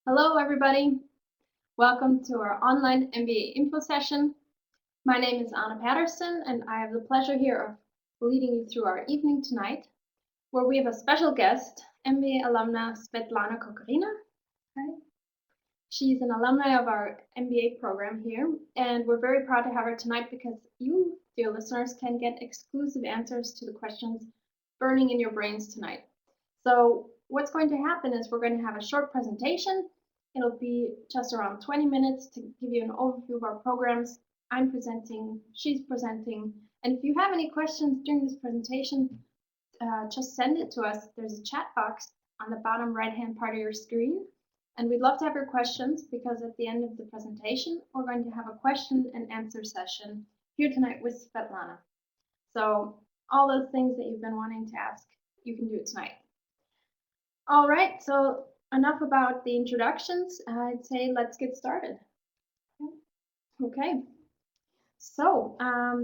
Hello, everybody. Welcome to our online MBA info session. My name is Anna Patterson, and I have the pleasure here of leading you through our evening tonight, where we have a special guest, MBA alumna Svetlana Kokurina. Hi. She's an alumni of our MBA program here, and we're very proud to have her tonight because you, dear listeners, can get exclusive answers to the questions burning in your brains tonight. So what's going to happen is we're going to have a short presentation. It'll be just around 20 minutes to give you an overview of our programs. I'm presenting, she's presenting, and if you have any questions during this presentation, just send it to us. There's a chat box on the bottom right-hand part of your screen, and we'd love to have your questions because at the end of the presentation, we're going to have a question and answer session here tonight with Svetlana. So all those things that you've been wanting to ask, you can do it tonight. All right, so enough about the introductions. I'd say let's get started. Okay, so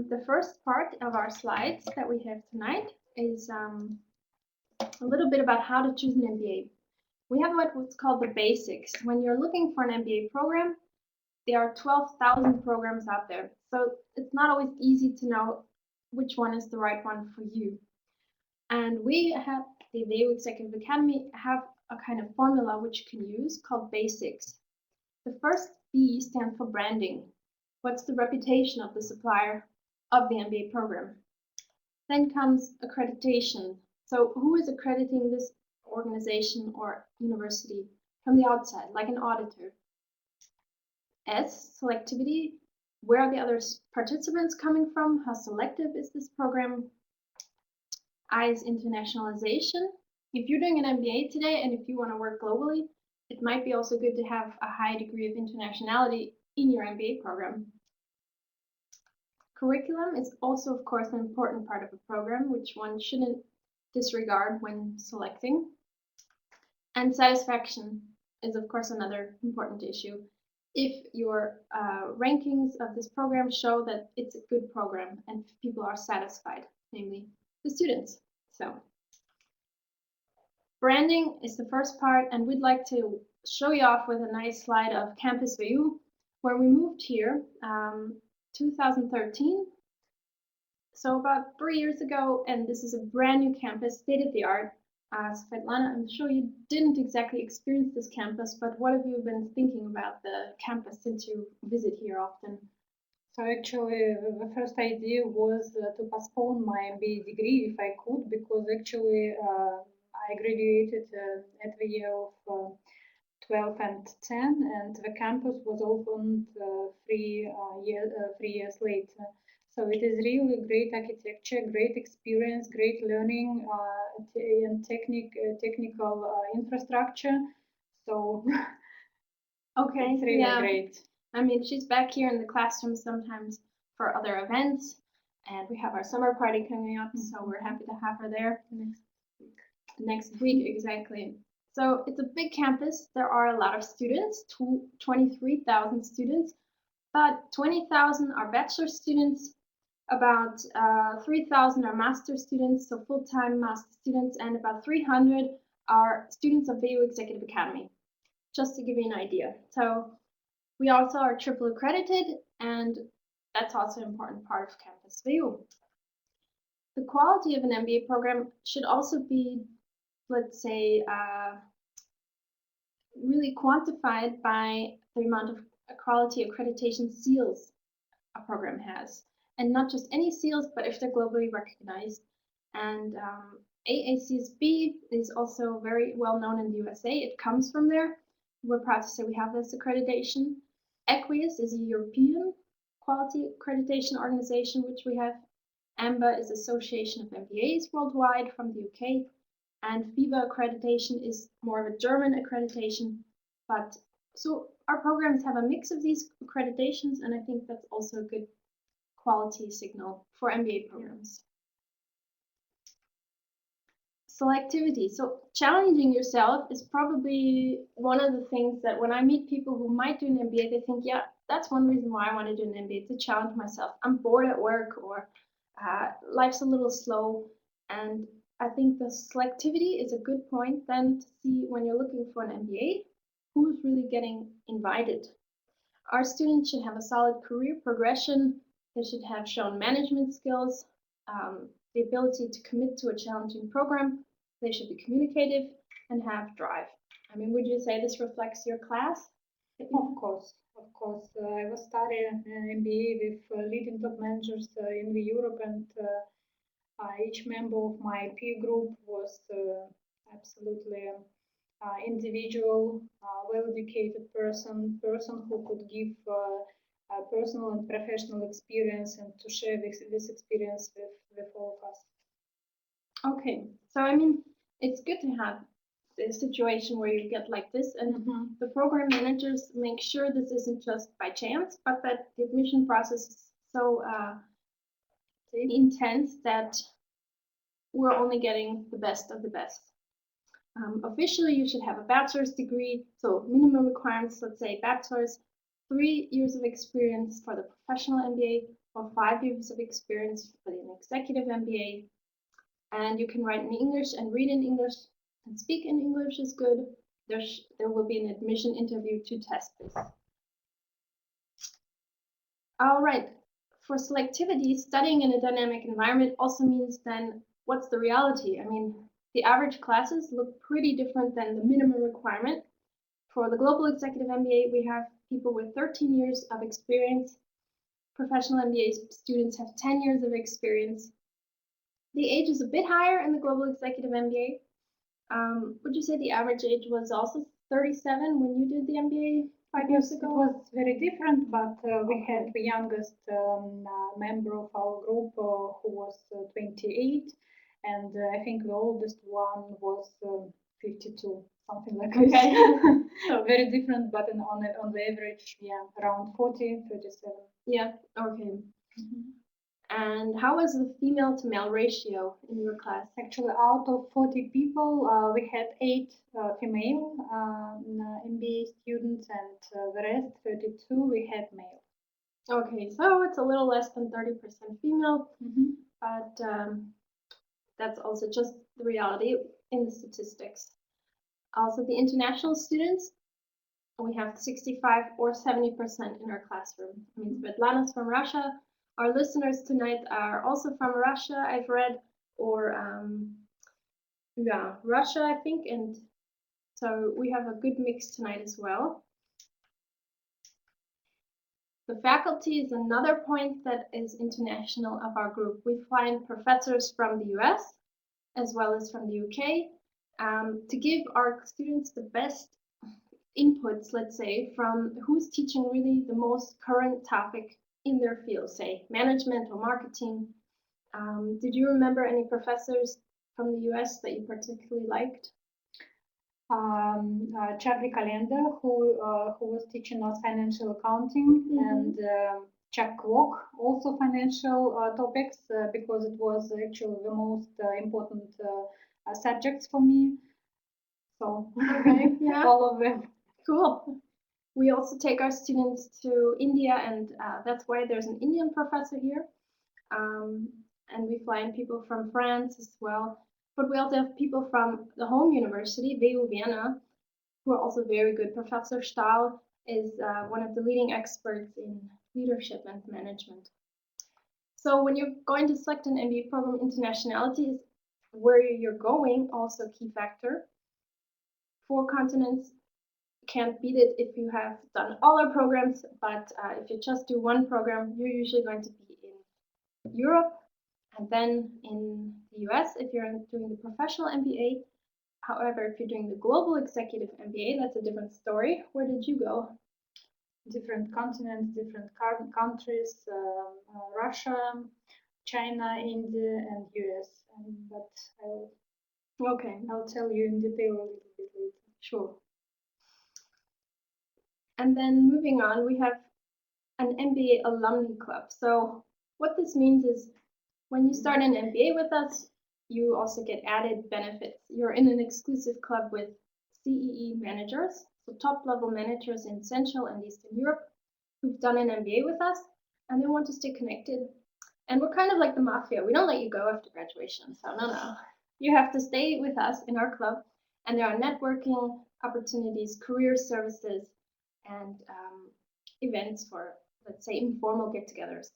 the first part of our slides that we have tonight is a little bit about how to choose an MBA. We have what's called the basics. When you're looking for an MBA program, there are 12,000 programs out there. So it's not always easy to know which one is the right one for you. And we have the Vedo Executive Academy have a kind of formula which you can use called basics. The first B stands for branding. What's the reputation of the supplier of the MBA program? Then comes accreditation. So who is accrediting this organization or university from the outside, like an auditor? S, selectivity. Where are the other participants coming from? How selective is this program? I is internationalization. If you're doing an MBA today and if you want to work globally, it might be also good to have a high degree of internationality in your MBA program. Curriculum is also, of course, an important part of a program, which one shouldn't disregard when selecting. And satisfaction is, of course, another important issue. If your rankings of this program show that it's a good program and people are satisfied, namely the students. So branding is the first part, and we'd like to show you off with a nice slide of Campus VU, where we moved here 2013. So about 3 years ago, and this is a brand new campus, state-of-the-art. Svetlana, I'm sure you didn't exactly experience this campus, but what have you been thinking about the campus since you visit here often? So actually, the first idea was to postpone my MBA degree if I could, because actually I graduated at the year of 12 and 10, and the campus was opened 3 years later. So it is really great architecture, great experience, great learning, and technical infrastructure. So okay, it's really great. I mean, she's back here in the classroom sometimes for other events, and we have our summer party coming up, so we're happy to have her there next week, exactly. So it's a big campus. There are a lot of students, 23,000 students, but 20,000 are bachelor students, about 3,000 are master students, so full-time master students, and about 300 are students of VU Executive Academy, just to give you an idea. So we also are triple accredited, and that's also an important part of Campus VU. The quality of an MBA program should also be, let's say, really quantified by the amount of quality accreditation seals a program has. And not just any seals, but if they're globally recognized. And AACSB is also very well known in the USA. It comes from there. We're proud to say we have this accreditation. Equius is a European quality accreditation organization, which we have. AMBA is Association of MBAs worldwide from the UK. And FIBA accreditation is more of a German accreditation. But so our programs have a mix of these accreditations, and I think that's also a good quality signal for MBA programs. Selectivity. So challenging yourself is probably one of the things that when I meet people who might do an MBA, they think, yeah, that's one reason why I want to do an MBA, to challenge myself. I'm bored at work, or life's a little slow. And I think the selectivity is a good point then to see when you're looking for an MBA, who's really getting invited. Our students should have a solid career progression. They should have shown management skills, the ability to commit to a challenging program. They should be communicative and have drive. I mean, would you say this reflects your class? Of course, of course. I was studying an MBA with leading top managers in the Europe, and each member of my peer group was absolutely individual, well-educated person who could give personal and professional experience and to share this experience with all of us. Okay, so I mean, it's good to have the situation where you get like this, and the program managers make sure this isn't just by chance, but that the admission process is so intense that we're only getting the best of the best. Officially, you should have a bachelor's degree, so minimum requirements, let's say bachelor's, 3 years of experience for the professional MBA, or 5 years of experience for the executive MBA. And you can write in English and read in English, and speak in English is good. There will be an admission interview to test this. All right, for selectivity, studying in a dynamic environment also means then what's the reality? I mean, the average classes look pretty different than the minimum requirement. For the Global Executive MBA, we have people with 13 years of experience. Professional MBA students have 10 years of experience. The age is a bit higher in the Global Executive MBA. Would you say the average age was also 37 when you did the MBA 5 years ago? It was very different, but we had the youngest member of our group who was 28, and I think the oldest one was 52, something like this. Okay. So very different, but on the average, yeah, around 40, 37. Yeah, okay. And how was the female to male ratio in your class? Actually, out of 40 people, we had 8 female MBA students, and the rest, 32, we had male. Okay, so it's a little less than 30% female, but that's also just the reality in the statistics. Also, the international students, we have 65 or 70% in our classroom. I mean, Svetlana's from Russia. Our listeners tonight are also from Russia, I've read, or yeah, Russia, I think, and so we have a good mix tonight as well. The faculty is another point that is international of our group. We find professors from the US as well as from the UK to give our students the best inputs, let's say, from who's teaching really the most current topic in their field, say management or marketing. Did you remember any professors from the US that you particularly liked? Charlie Calendar, who was teaching us financial accounting, and Chuck Kwok, also financial topics, because it was actually the most important subjects for me. So, okay, yeah. all of them. Cool. We also take our students to India, and that's why there's an Indian professor here. And we fly in people from France as well. But we also have people from the home university, WU Vienna, who are also very good. Professor Stahl is one of the leading experts in leadership and management. So when you're going to select an MBA program, internationality is where you're going, also a key factor. 4 continents, can't beat it if you have done all our programs, but if you just do one program, you're usually going to be in Europe and then in the US if you're doing the professional MBA. However, if you're doing the global executive MBA, that's a different story. Where did you go? Different continents, different countries, Russia, China, India, and US. But I'll tell you in detail a little bit later. Sure. And then moving on, we have an MBA alumni club. So what this means is when you start an MBA with us, you also get added benefits. You're in an exclusive club with CEE managers, so top level managers in Central and Eastern Europe who've done an MBA with us and they want to stay connected. And we're kind of like the mafia. We don't let you go after graduation. So no. You have to stay with us in our club, and there are networking opportunities, career services, and events for, let's say, informal get-togethers.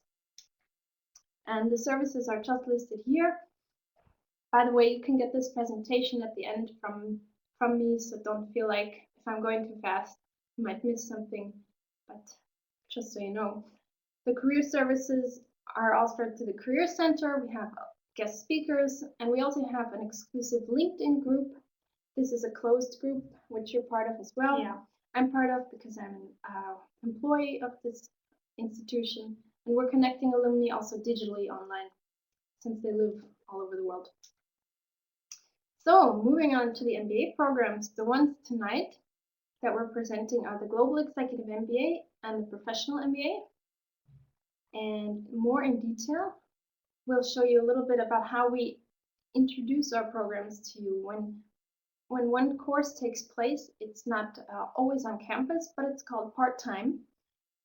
And the services are just listed here. By the way, you can get this presentation at the end from me, so don't feel like if I'm going too fast, you might miss something, but just so you know. The career services are offered to the Career Center. We have guest speakers, and we also have an exclusive LinkedIn group. This is a closed group, which you're part of as well. Yeah. I'm part of because I'm an employee of this institution, and we're connecting alumni also digitally online, since they live all over the world. So moving on to the MBA programs, the ones tonight that we're presenting are the Global Executive MBA and the Professional MBA. And more in detail, we'll show you a little bit about how we introduce our programs to you. When one course takes place, it's not always on campus, but it's called part-time.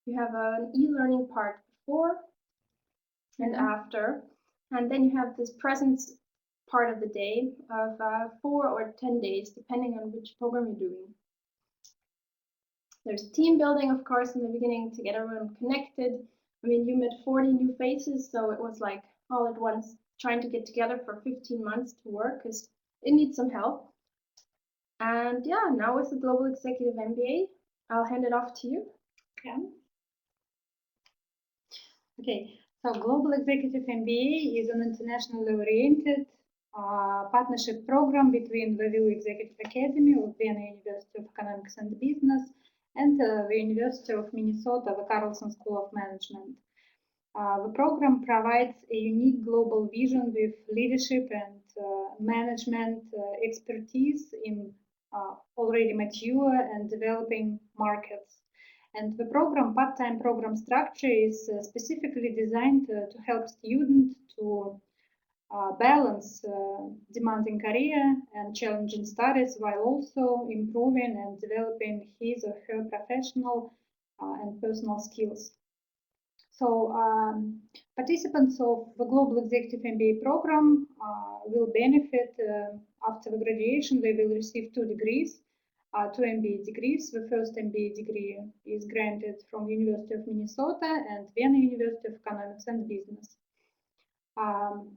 You have an e-learning part before and after, and then you have this presence part of the day of 4 or 10 days, depending on which program you're doing. There's team building, of course, in the beginning to get everyone connected. I mean, you met 40 new faces, so it was like all at once trying to get together for 15 months to work because it needs some help. And yeah, now with the Global Executive MBA, I'll hand it off to you. Yeah. Okay, so Global Executive MBA is an internationally oriented partnership program between the W Executive Academy of Vienna University of Economics and Business and the University of Minnesota, the Carlson School of Management. The program provides a unique global vision with leadership and management expertise in already mature and developing markets. And the program, part-time program structure is specifically designed to help students to balance demanding career and challenging studies while also improving and developing his or her professional and personal skills. So participants of the Global Executive MBA program will benefit after the graduation. They will receive 2 degrees, 2 MBA degrees. The first MBA degree is granted from University of Minnesota and Vienna University of Economics and Business.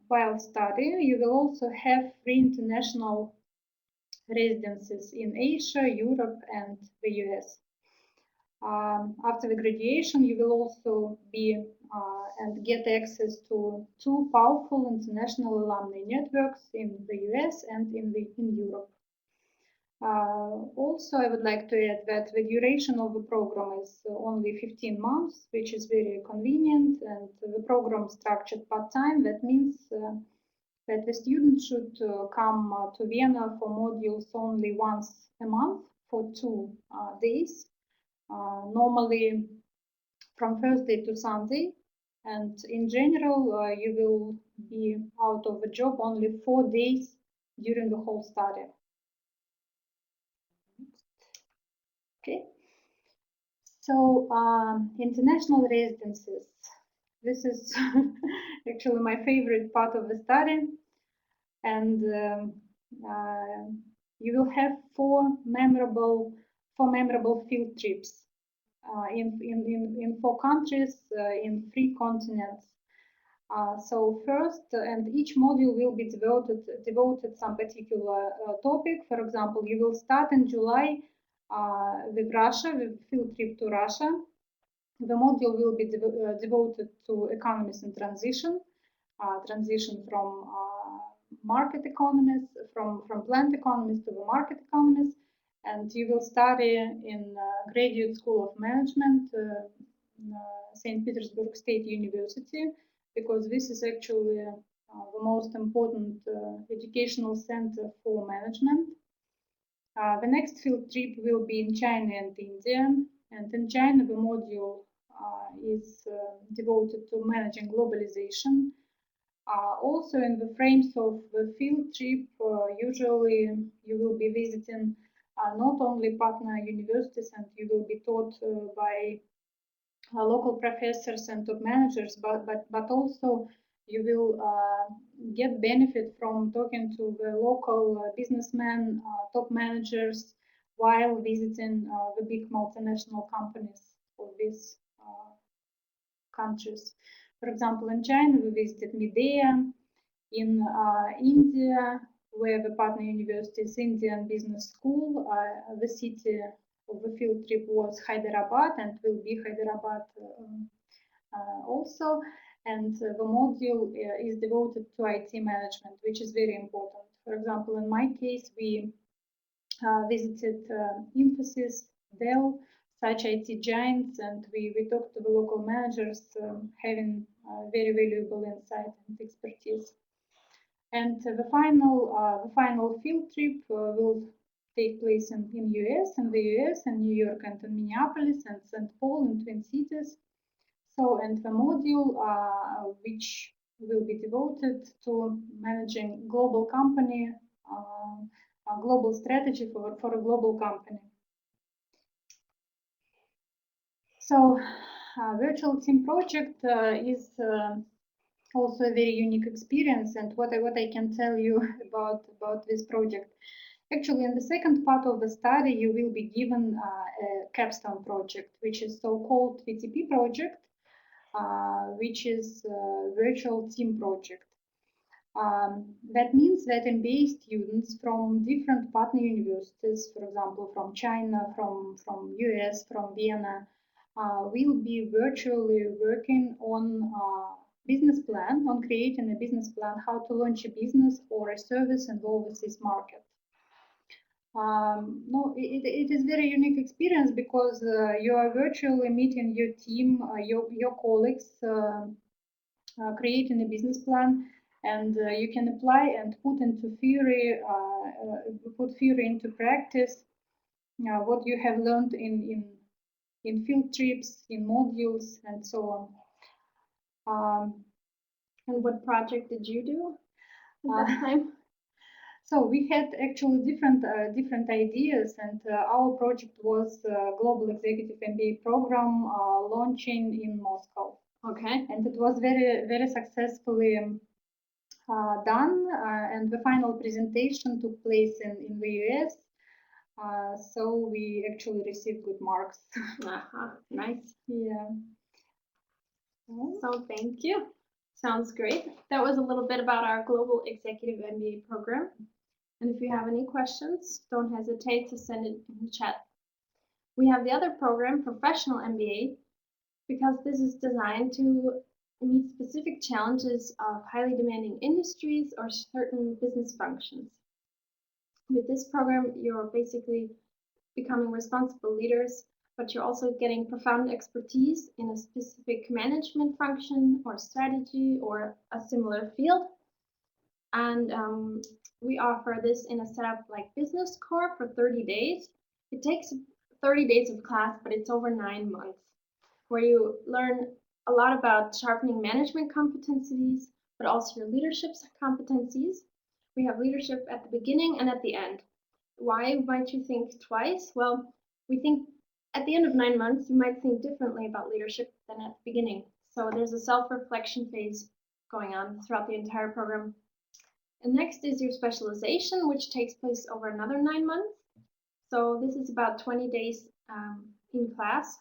While studying, you will also have 3 international residencies in Asia, Europe, and the US. After the graduation, you will also be and get access to 2 powerful international alumni networks in the US and in Europe. Also, I would like to add that the duration of the program is only 15 months, which is very convenient, and the program structured part-time. That means that the student should come to Vienna for modules only once a month for 2 days. Normally from Thursday to Sunday, and in general you will be out of a job only 4 days during the whole study. Okay, so international residencies. This is actually my favorite part of the study, and you will have 4 memorable field trips in 4 countries in 3 continents. So first, and each module will be devoted some particular topic. For example, you will start in July with Russia, with field trip to Russia. The module will be devoted to economies in transition, transition from market economies, from planned economies to the market economies. And you will study in Graduate School of Management, St. Petersburg State University, because this is actually the most important educational center for management. The next field trip will be in China and India, and in China the module is devoted to managing globalization. Also in the frames of the field trip, usually you will be visiting not only partner universities, and you will be taught by local professors and top managers, but also you will get benefit from talking to the local businessmen, top managers, while visiting the big multinational companies of these countries. For example, in China, we visited Midea. In India, where the partner university is Indian Business School, the city of the field trip was Hyderabad and will be Hyderabad also. And the module is devoted to IT management, which is very important. For example, in my case, we visited Infosys, Dell, such IT giants, and we talked to the local managers, having very valuable insight and expertise. And the final field trip will take place in US, in the US, in New York and in Minneapolis and St. Paul in Twin Cities. So, and the module which will be devoted to managing global company, a global strategy for a global company. So, virtual team project is also a very unique experience, and what I can tell you about this project. Actually, in the second part of the study, you will be given a capstone project, which is so-called VTP project, which is a virtual team project. That means that MBA students from different partner universities, for example, from China, from US, from Vienna, will be virtually working on business plan, on creating a business plan, how to launch a business or a service in the overseas market. No, it is very unique experience because you are virtually meeting your team, your colleagues, creating a business plan, and you can apply and put into theory, put theory into practice, what you have learned in field trips, in modules, and so on. And what project did you do at that time? So we had actually different ideas, and our project was Global Executive MBA program launching in Moscow. Okay. And it was very successfully done, and the final presentation took place in the US. So we actually received good marks. Nice. Yeah. So thank you. Sounds great. That was a little bit about our Global Executive MBA program. And if you have any questions, don't hesitate to send it in the chat. We have the other program, Professional MBA, because this is designed to meet specific challenges of highly demanding industries or certain business functions. With this program, you're basically becoming responsible leaders, but you're also getting profound expertise in a specific management function or strategy or a similar field. And we offer this in a setup like Business Core for 30 days. It takes 30 days of class, but it's over 9 months, where you learn a lot about sharpening management competencies, but also your leadership competencies. We have leadership at the beginning and at the end. Why might you think twice? Well, we think at the end of 9 months, you might think differently about leadership than at the beginning. So there's a self-reflection phase going on throughout the entire program. And next is your specialization, which takes place over another 9 months. So this is about 20 days in class,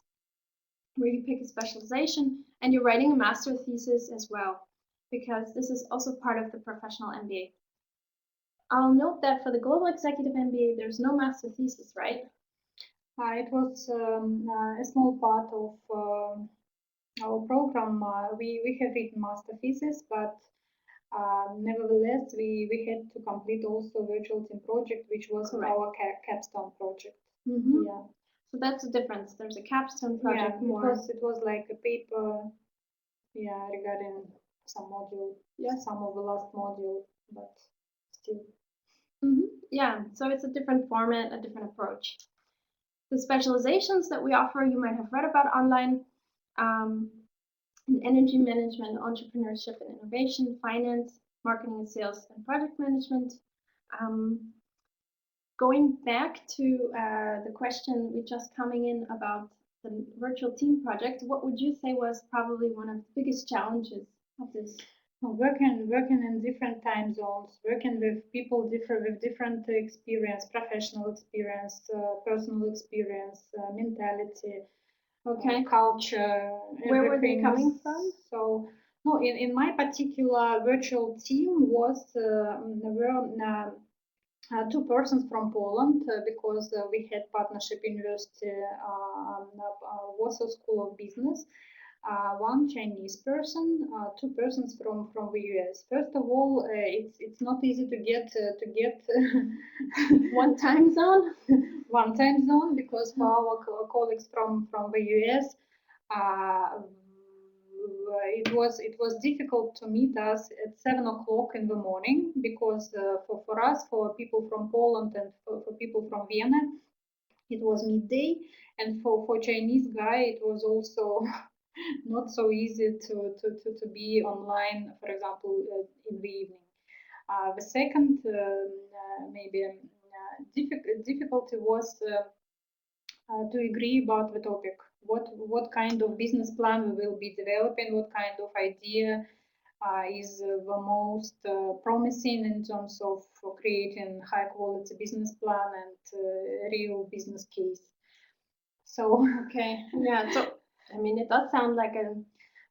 where you pick a specialization and you're writing a master thesis as well, because this is also part of the professional MBA. I'll note that for the Global Executive MBA, there's no master thesis, right? It was a small part of our program. We have written master thesis, but nevertheless, we had to complete also virtual team project, which was our capstone project. Mm-hmm. Yeah. So that's the difference. There's a capstone project more. It was like a paper, yeah, regarding some module, some of the last module, but still. Mm-hmm. Yeah, so it's a different format, a different approach. The specializations that we offer, you might have read about online, in energy management, entrepreneurship and innovation, finance, marketing and sales, and project management. Going back to the question we just coming in about the virtual team project, what would you say was probably one of the biggest challenges of this? Working in different time zones, working with people with different experience, professional experience, personal experience, mentality, Okay. culture, Where were they everything. coming from? So, no, in my particular virtual team were two persons from Poland because we had partnership university, Warsaw School of Business, one Chinese person, two persons from the US. First of all, it's not easy to get One time zone? one time zone because for our colleagues from the US, it was difficult to meet us at 7 o'clock in the morning because for us, for people from Poland and for people from Vienna, it was midday, and for Chinese guy, it was also not so easy to be online, for example, in the evening. The second maybe difficulty was to agree about the topic. What kind of business plan we will be developing? What kind of idea is the most promising in terms of creating high quality business plan and real business case. So Okay. Yeah. So I mean, it does sound like a.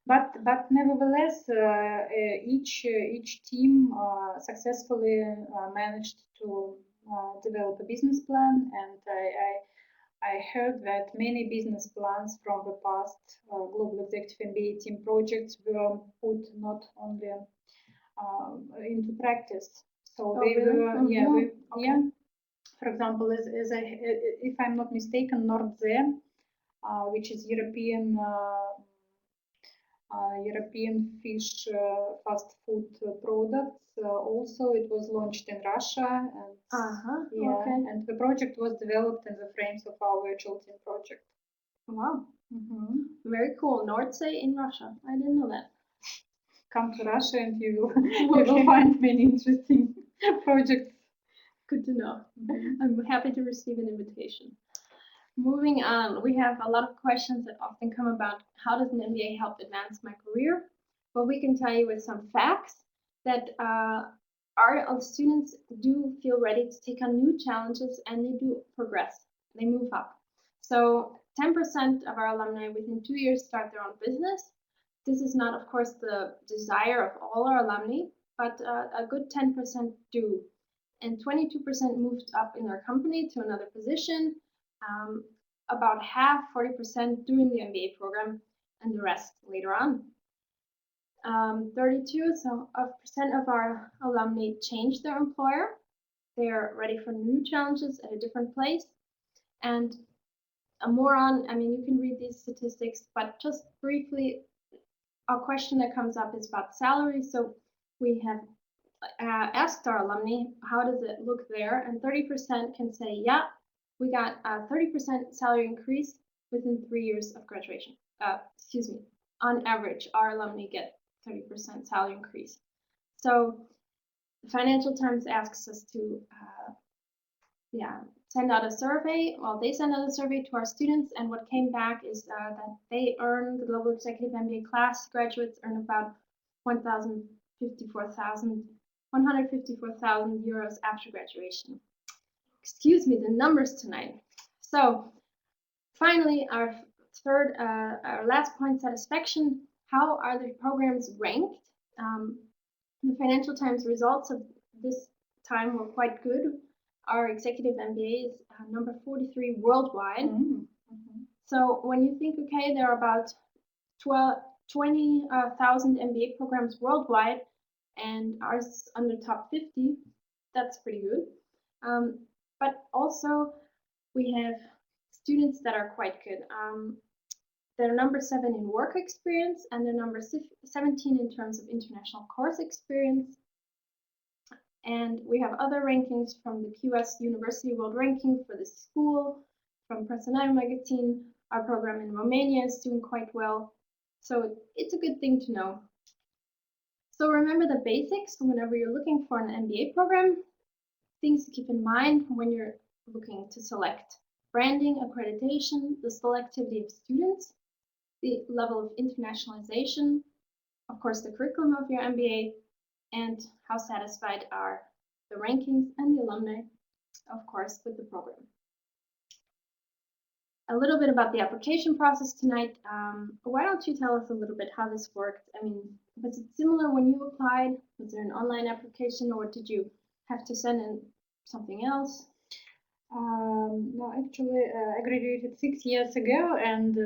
but nevertheless, each team successfully managed to develop a business plan, and I heard that many business plans from the past Global Executive MBA team projects were put not only into practice. So they really? were, yeah, Okay. yeah. For example, if I'm not mistaken, Nordze, which is European fish fast food products. Also, it was launched in Russia, and yeah, Okay. and the project was developed in the frames of our virtual team project. Wow. Very cool. Nordsee in Russia. I didn't know that. Come to Russia and you will find many interesting projects. Good to know. I'm happy to receive an invitation. Moving on, we have a lot of questions that often come about how does an MBA help advance my career? Well, we can tell you with some facts that our students do feel ready to take on new challenges and they do progress. They move up. So 10% of our alumni within 2 years start their own business. This is not, of course, the desire of all our alumni, but a good 10% do. And 22% moved up in their company to another position. About half, 40% during the MBA program, and the rest later on. 32% of our alumni changed their employer. They are ready for new challenges at a different place. And more on, I mean, you can read these statistics, but just briefly, a question that comes up is about salary. So we have asked our alumni, how does it look there? And 30% can say, yeah, we got a 30% salary increase within 3 years of graduation. Excuse me, on average, our alumni get 30% salary increase. So the Financial Times asks us to send out a survey. Well, they send out a survey to our students, and what came back is that they earn, the Global Executive MBA class graduates earn about 154,000 euros after graduation. Excuse me, the numbers tonight. So finally, our last point, satisfaction. How are the programs ranked? The Financial Times results of this time were quite good. Our Executive MBA is number 43 worldwide. So when you think, okay, there are about 20,000 MBA programs worldwide, and ours under top 50, that's pretty good. But also we have students that are quite good. They're number 7 in work experience, and they're number 17 in terms of international course experience. And we have other rankings from the QS University World Ranking for the school, from Personal Magazine. Our program in Romania is doing quite well. So it's a good thing to know. So remember the basics whenever you're looking for an MBA program. Things to keep in mind when you're looking to select: branding, accreditation, the selectivity of students, the level of internationalization, of course, the curriculum of your MBA, and how satisfied are the rankings and the alumni, of course, with the program. A little bit about the application process tonight. Why don't you tell us a little bit how this worked? I mean, was it similar when you applied? Was there an online application, or did you have to send in something else? No, actually, I graduated 6 years ago, and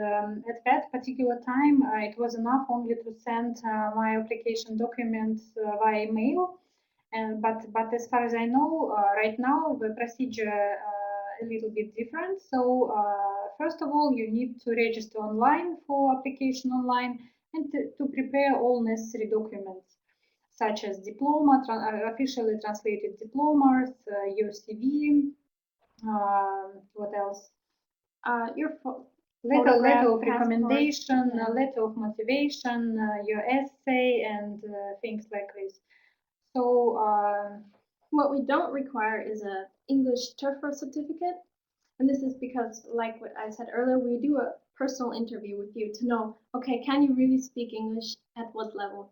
at that particular time, it was enough only to send my application documents via email. But as far as I know, right now the procedure a little bit different. So first of all, you need to register online for application online and to prepare all necessary documents, such as diploma, officially translated diplomas, your CV. What else? Your letter of passport, recommendation, yeah. letter of motivation, your essay, and things like this. So what we don't require is a English TOEFL certificate, and this is because, like what I said earlier, we do a personal interview with you to know, okay, can you really speak English at what level?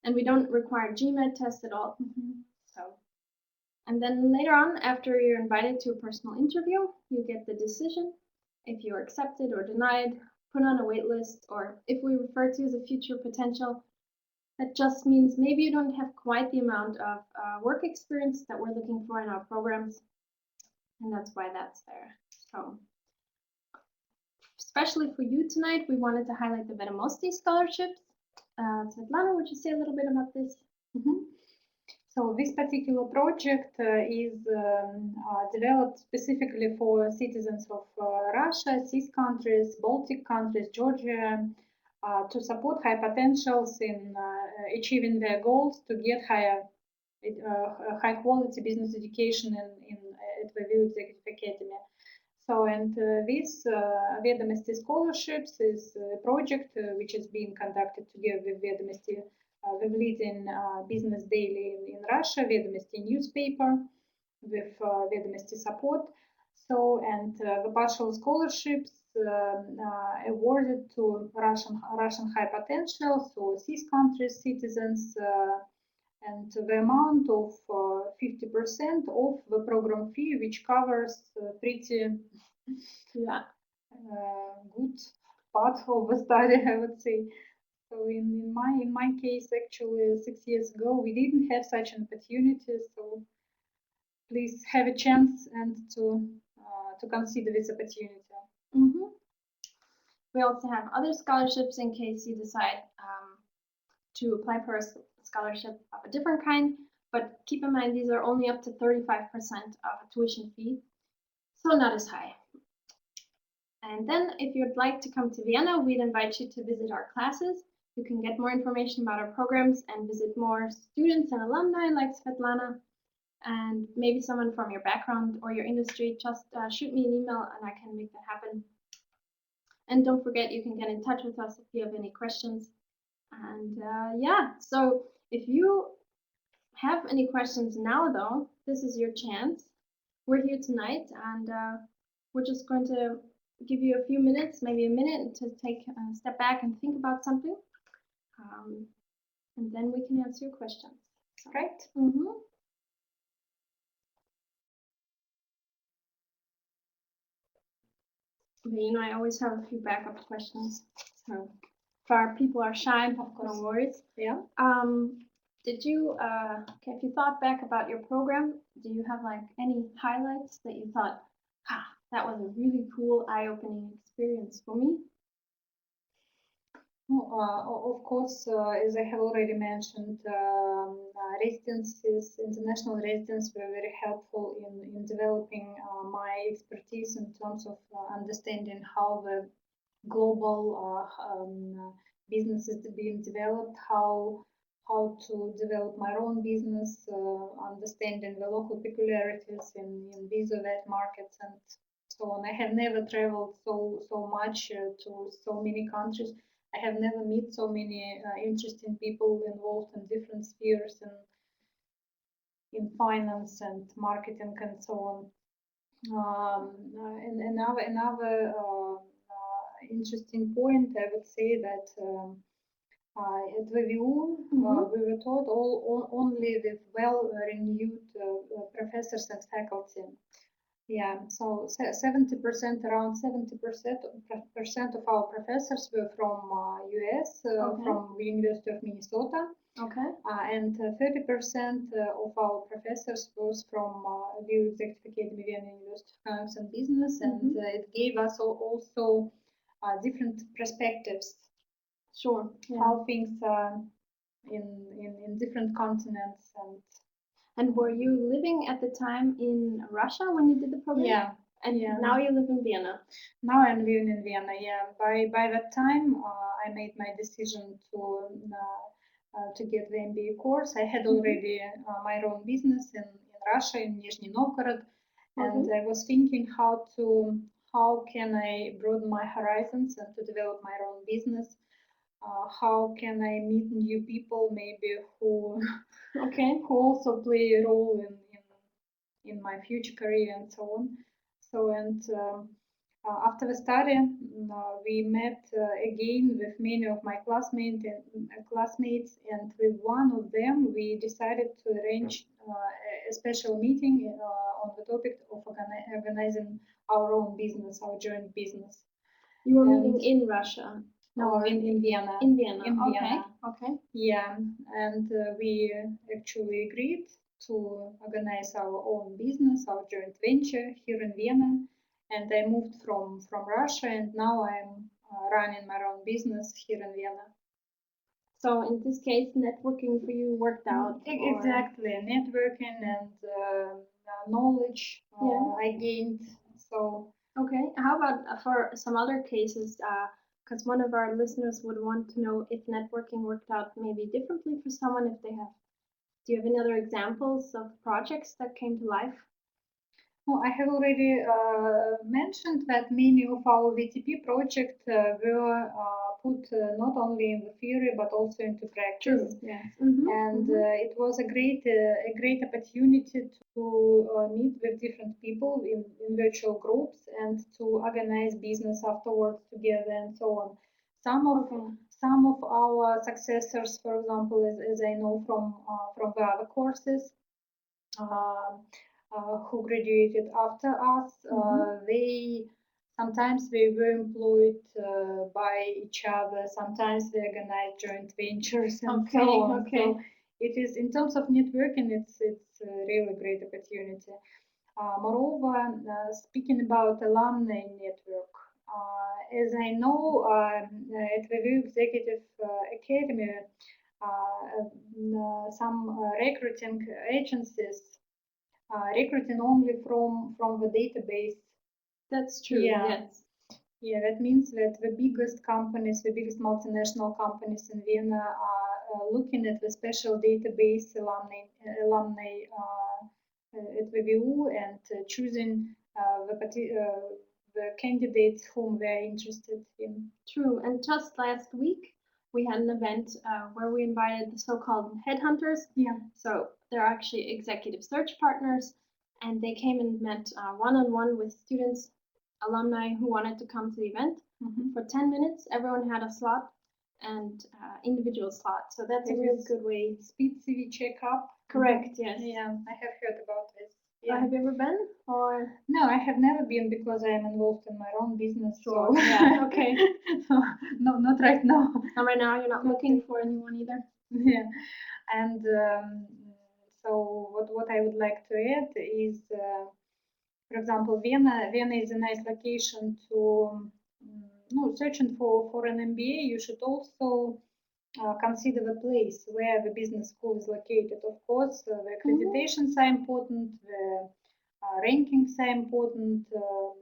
And we don't require GMAT test at all. So. And then later on, after you're invited to a personal interview, you get the decision if you're accepted or denied, put on a wait list, or if we refer to as a future potential, that just means maybe you don't have quite the amount of work experience that we're looking for in our programs, and that's why that's there. So, especially for you tonight, we wanted to highlight the Vedomosti scholarships. Svetlana, would you say a little bit about this? So this particular project is developed specifically for citizens of Russia, CIS countries, Baltic countries, Georgia, to support high potentials in achieving their goals to get high quality business education at the W Executive Academy. So, and this Vedomosti scholarships is a project which is being conducted together with Vedomosti, the leading business daily in Russia, Vedomosti newspaper, with Vedomosti support. So, and the partial scholarships awarded to Russian high potential, so CIS countries citizens, and the amount of 50% of the program fee, which covers pretty good part of the study, I would say. So in my case, actually, 6 years ago, we didn't have such an opportunity. So please have a chance and to consider this opportunity. We also have other scholarships in case you decide to apply for a scholarship of a different kind, but keep in mind these are only up to 35% of a tuition fee, so not as high. And then if you'd like to come to Vienna, we'd invite you to visit our classes. You can get more information about our programs and visit more students and alumni like Svetlana, and maybe someone from your background or your industry. Just shoot me an email and I can make that happen. And don't forget, you can get in touch with us if you have any questions. And yeah, so if you have any questions now, though, this is your chance. We're here tonight, and we're just going to give you a few minutes, maybe a minute, to take a step back and think about something. And then we can answer your questions. Right? But you know, I always have a few backup questions. So if our people are shy, of course, no worries. Yeah. Did you, if you thought back about your program, do you have like any highlights that you thought, that was a really cool, eye-opening experience for me? Of course, as I have already mentioned, residencies, international residencies were very helpful in developing my expertise in terms of understanding how the global business is being developed, how to develop my own business, understanding the local peculiarities in these or that markets, and so on. I have never traveled so much to so many countries. I have never met so many interesting people involved in different spheres in finance and marketing and so on. And another interesting point, I would say that At VWU, we were taught only with well-renewed professors and faculty. Yeah, so 70%, around 70% of our professors were from US, from the University of Minnesota. Okay. And 30% of our professors was from the Executive Academy, Vienna University of Commerce and Business, and it gave us also different perspectives. Sure. Yeah. How things are in different continents. And were you living at the time in Russia when you did the program? Yeah. And now you live in Vienna? Now I'm living in Vienna, yeah. By that time, I made my decision to get the MBA course. I had already my own business in Russia, in Nizhny Novgorod, and I was thinking how can I broaden my horizons and to develop my own business. How can I meet new people, maybe who who also play a role in my future career and so on. So after the study, we met again with many of my classmates, and with one of them, we decided to arrange a special meeting on the topic of organizing our own business, our joint business. You were meeting in Russia? No, in Vienna. In Vienna. In Vienna. Okay. Yeah, and we actually agreed to organize our own business, our joint venture here in Vienna. And I moved from Russia, and now I'm running my own business here in Vienna. So in this case, networking for you worked out? Exactly, networking and knowledge I gained. So okay, how about for some other cases? Because one of our listeners would want to know if networking worked out maybe differently for someone, if they have. Do you have any other examples of projects that came to life? Well, I have already mentioned that many of our VTP projects were put not only in the theory but also into practice. True. Yes. And it was a great opportunity to meet with different people in virtual groups and to organize business afterwards together and so on. Some of our successors, for example, as I know from the other courses, who graduated after us, sometimes they were employed by each other, sometimes they organized joint ventures and so on. So it is, in terms of networking, it's really a great opportunity. Moreover, speaking about alumni network, as I know, at the Executive Academy, some recruiting agencies recruiting only from the database. That's true. Yeah. Yes. Yeah, that means that the biggest companies, the biggest multinational companies in Vienna are looking at the special database alumni at VWU and choosing the candidates whom they're interested in. True. And just last week, we had an event where we invited the so-called headhunters. Yeah. So they're actually executive search partners, and they came and met one-on-one with students, alumni who wanted to come to the event. For 10 minutes. Everyone had a slot and individual slot. So that's a really good way. Speed CV checkup. Correct. Yes. Yeah, I have heard about this. Yeah. Have you ever been? Or no, I have never been because I am involved in my own business. Sure. So yeah. Okay. no, not right now. Not right now. You're not looking for anyone either. Yeah, and so what I would like to add is, for example, Vienna is a nice location to searching for an MBA. You should also consider the place where the business school is located. Of course, the accreditations are important, the rankings are important, the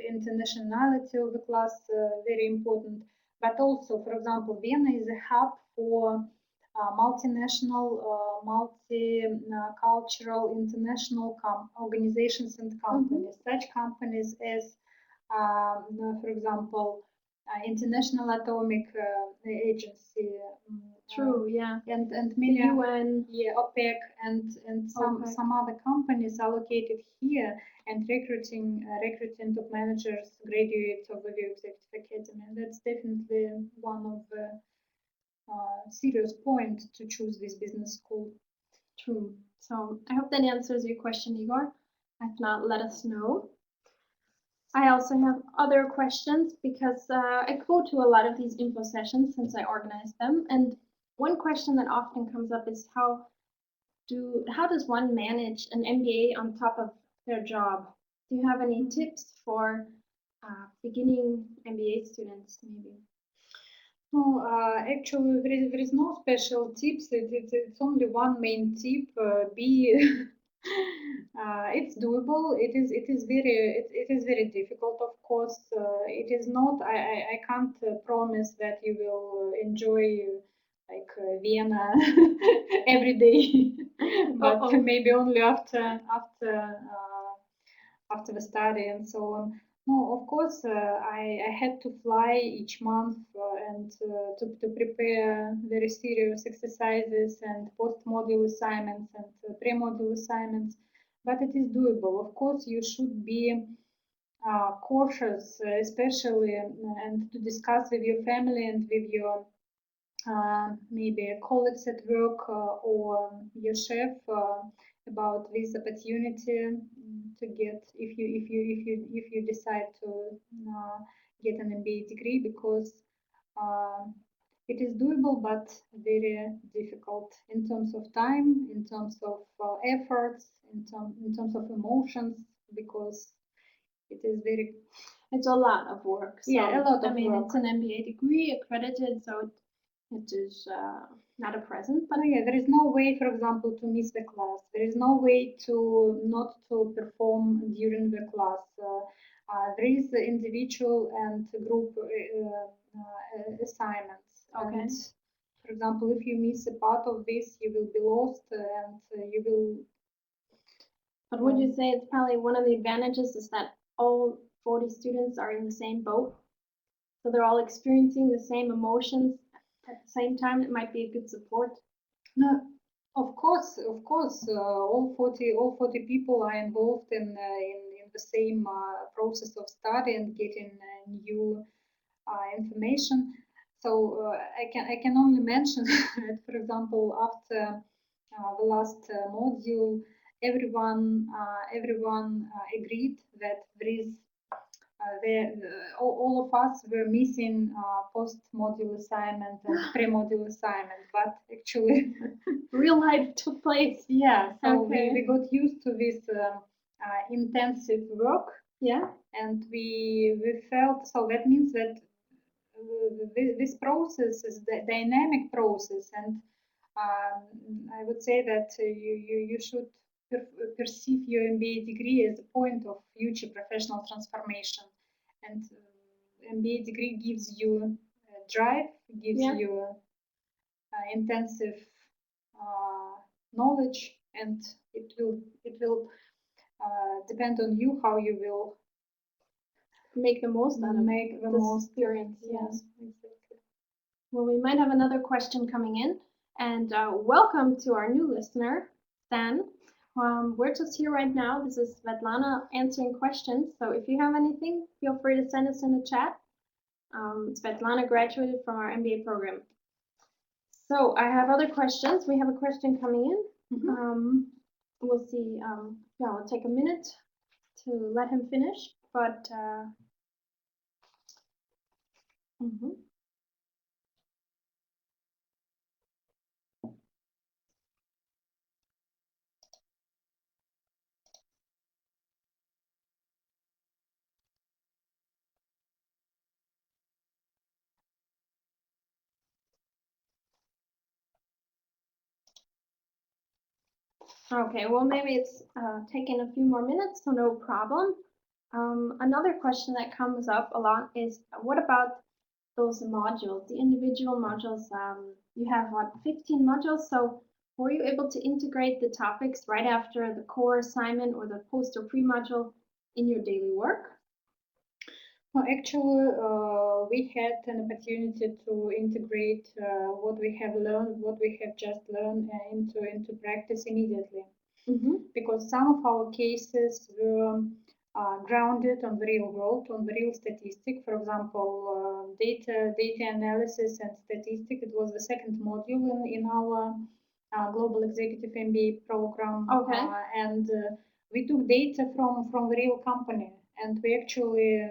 internationality of the class very important. But also, for example, Vienna is a hub for multinational, multicultural, international organizations and companies. Such companies as, for example, International Atomic Agency. True, yeah. And many UN. Yeah, OPEC and some other companies are located here and recruiting top managers, graduates of the Executive Academy. And that's definitely one of the serious point to choose this business school. True. So I hope that answers your question, Igor. If not, let us know. I also have other questions because I go to a lot of these info sessions since I organize them. And one question that often comes up is how does one manage an MBA on top of their job? Do you have any tips for beginning MBA students, maybe? No, actually, there is no special tips. It's only one main tip. Be it's doable. It is very difficult, of course. It is not. I can't promise that you will enjoy like Vienna every day, but Uh-oh. maybe only after the study and so on. No, of course, I had to fly each month and to prepare very serious exercises and post-module assignments and pre-module assignments, but it is doable. Of course, you should be cautious, especially and to discuss with your family and with your maybe colleagues at work or your chef about this opportunity to get if you decide to get an MBA degree, because uh, it is doable but very difficult in terms of time, in terms of efforts, in terms of emotions, because it is very It's a lot of work. So, yeah, a lot of I mean, work. it's an MBA degree accredited, so it is not a present. But yeah, there is no way, for example, to miss the class. There is no way to not to perform during the class. There is individual and group assignments. Okay. And for example, if you miss a part of this, you will be lost and you will. But would you say it's probably one of the advantages is that all 40 students are in the same boat? So they're all experiencing the same emotions at the same time. It might be a good support. No, of course, all 40 people are involved in the same process of study and getting new information. So I can only mention that, for example, after the last module, everyone agreed that there is all of us were missing post-module assignment and pre-module assignment, but actually Real life took place. yeah, so Okay. we got used to this intensive work. Yeah. And we felt, so that means that this process is the dynamic process, and I would say that you should perceive your MBA degree as a point of future professional transformation. And MBA degree gives you drive, gives Yeah. you intensive knowledge, and it will depend on you how you will Make the most out of make the this most experience. yes, exactly. Well, we might have another question coming in. And welcome to our new listener, Stan. We're just here right now. This is Svetlana answering questions. So if you have anything, feel free to send us in the chat. Svetlana graduated from our MBA program. So I have other questions. We have a question coming in. We'll see. Yeah, we'll take a minute to let him finish. But okay, well, maybe it's taking a few more minutes, so no problem. Another question that comes up a lot is what about those modules, the individual modules? You have what, 15 modules? So were you able to integrate the topics right after the core assignment or the post or pre-module in your daily work? Well, actually, we had an opportunity to integrate what we have learned, what we have just learned, into practice immediately. Because some of our cases were grounded on the real world, on the real statistic. For example, data analysis and statistic. It was the second module in our global executive MBA program. Okay. And we took data from the real company, and we actually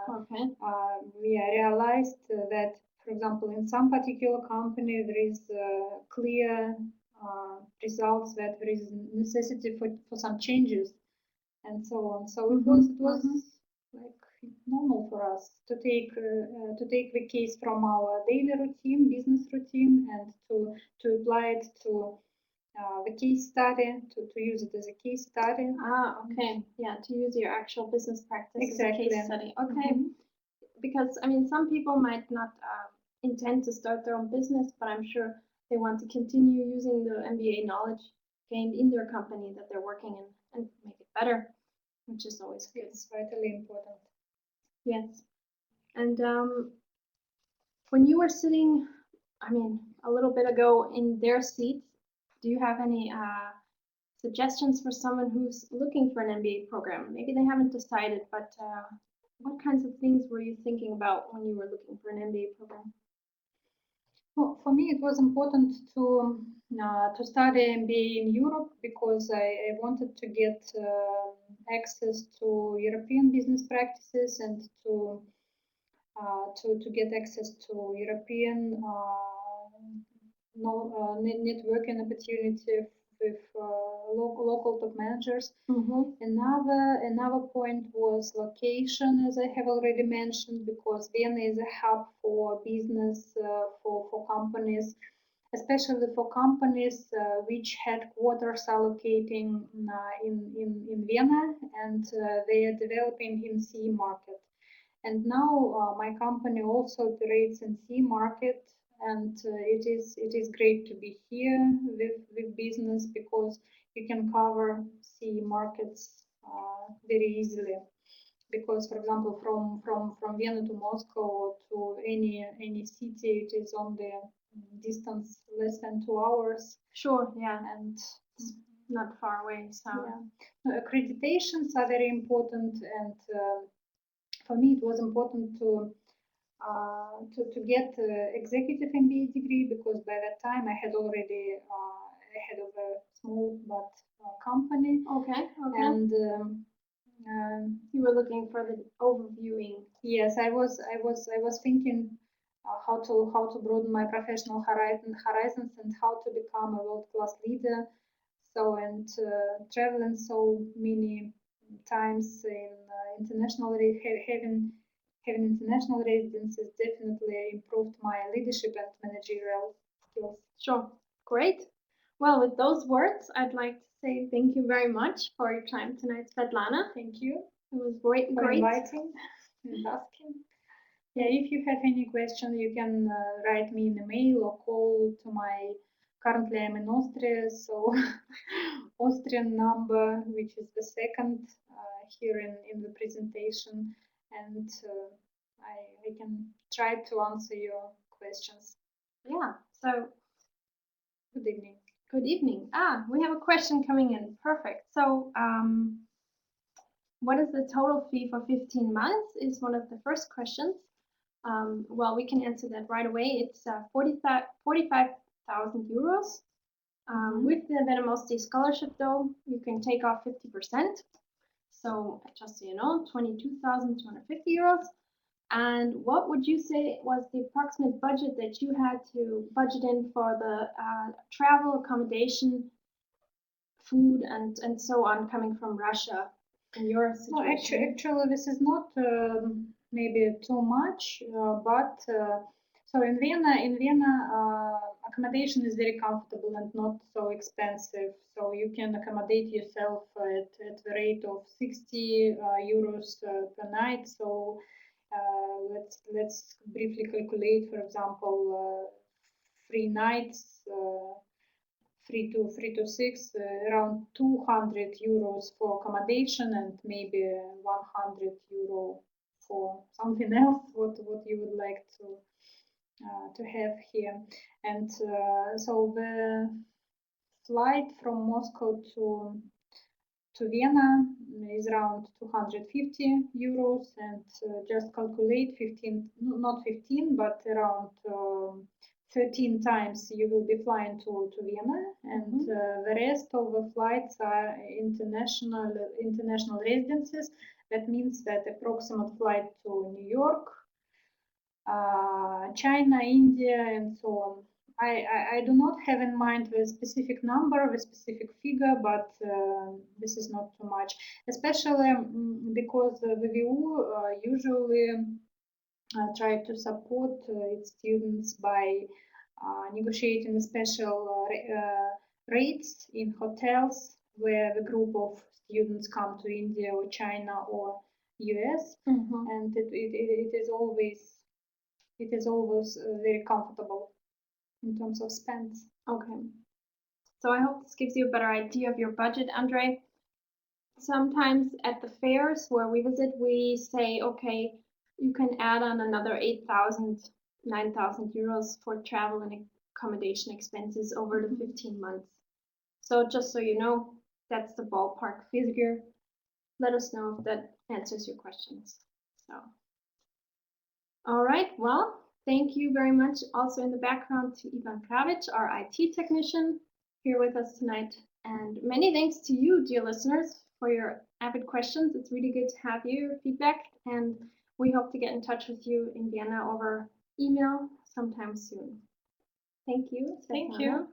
Okay. we realized that, for example, in some particular company there is clear results that there is necessity for some changes and so on. So it was like normal for us to take the case from our daily routine, business routine, and to apply it to the case study, to use it as a case study. Okay. Yeah, to use your actual business practice Exactly. as a case study. Okay. Because I mean, some people might not intend to start their own business, but I'm sure they want to continue using the MBA knowledge gained in their company that they're working in and make it better, which is always good. It's vitally important. Yes. And when you were sitting, I mean, a little bit ago in their seats, do you have any suggestions for someone who's looking for an MBA program? Maybe they haven't decided, but what kinds of things were you thinking about when you were looking for an MBA program? Well, for me, it was important to study MBA in Europe because I wanted to get access to European business practices and to get access to European networking opportunity with local top managers. Another point was location, as I have already mentioned, because Vienna is a hub for business, for companies, especially for companies which headquarters are locating in Vienna, and they are developing in CE market. And now my company also operates in CE market, and it is great to be here with business because you can cover CE markets very easily. Because, for example, from Vienna to Moscow to any city, it is on the distance less than 2 hours. Sure, yeah. And not far away. So yeah. Accreditations are very important, and for me it was important to get executive MBA degree because by that time I had already head of a small but company. Okay. And you were looking for the overviewing. Yes, I was thinking how to broaden my professional horizons and how to become a world-class leader. So and traveling so many times in international having international residencies definitely improved my leadership and managerial skills. Sure, great. Well, with those words, I'd like to say thank you very much for your time tonight, Svetlana. Thank you. It was great for inviting and asking. Yeah, if you have any question, you can write me in a mail or call to my. Currently, I'm in Austria, so Austrian number, which is the second here in the presentation, and I can try to answer your questions. Yeah. So, good evening. Good evening. We have a question coming in. Perfect. So, what is the total fee for 15 months is one of the first questions. Well, we can answer that right away. It's 45,000 euros. With the Vedomosti scholarship, though, you can take off 50%. So, just so you know, 22,250 euros. And what would you say was the approximate budget that you had to budget in for the travel, accommodation, food, and so on coming from Russia in your situation? No, actually, this is not maybe too much, but so in Vienna, accommodation is very comfortable and not so expensive. So you can accommodate yourself at the rate of 60 euros per night. So let's briefly calculate. For example, 3 nights. 3 to 6, around 200 euros for accommodation and maybe 100 euro for something else. What you would like to have here, and so the flight from Moscow to to Vienna is around 250 euros, and just calculate 15, not 15, but around 13 times you will be flying to Vienna, and the rest of the flights are international residencies. That means that approximate flight to New York, China, India, and so on. I do not have in mind the specific number, the specific figure, but this is not too much, especially because the VU usually try to support its students by negotiating special rates in hotels where the group of students come to India or China or US, and it is always very comfortable in terms of spends. Okay. So I hope this gives you a better idea of your budget, Andre. Sometimes at the fairs where we visit, we say, okay, you can add on another 8,000, 9,000 euros for travel and accommodation expenses over the 15 months. So just so you know, that's the ballpark figure. Let us know if that answers your questions. So, all right, well, thank you very much also in the background to Ivan Kravic, our IT technician, here with us tonight. And many thanks to you, dear listeners, for your avid questions. It's really good to have your feedback, and we hope to get in touch with you in Vienna over email sometime soon. Thank you, Svetlana. Thank you.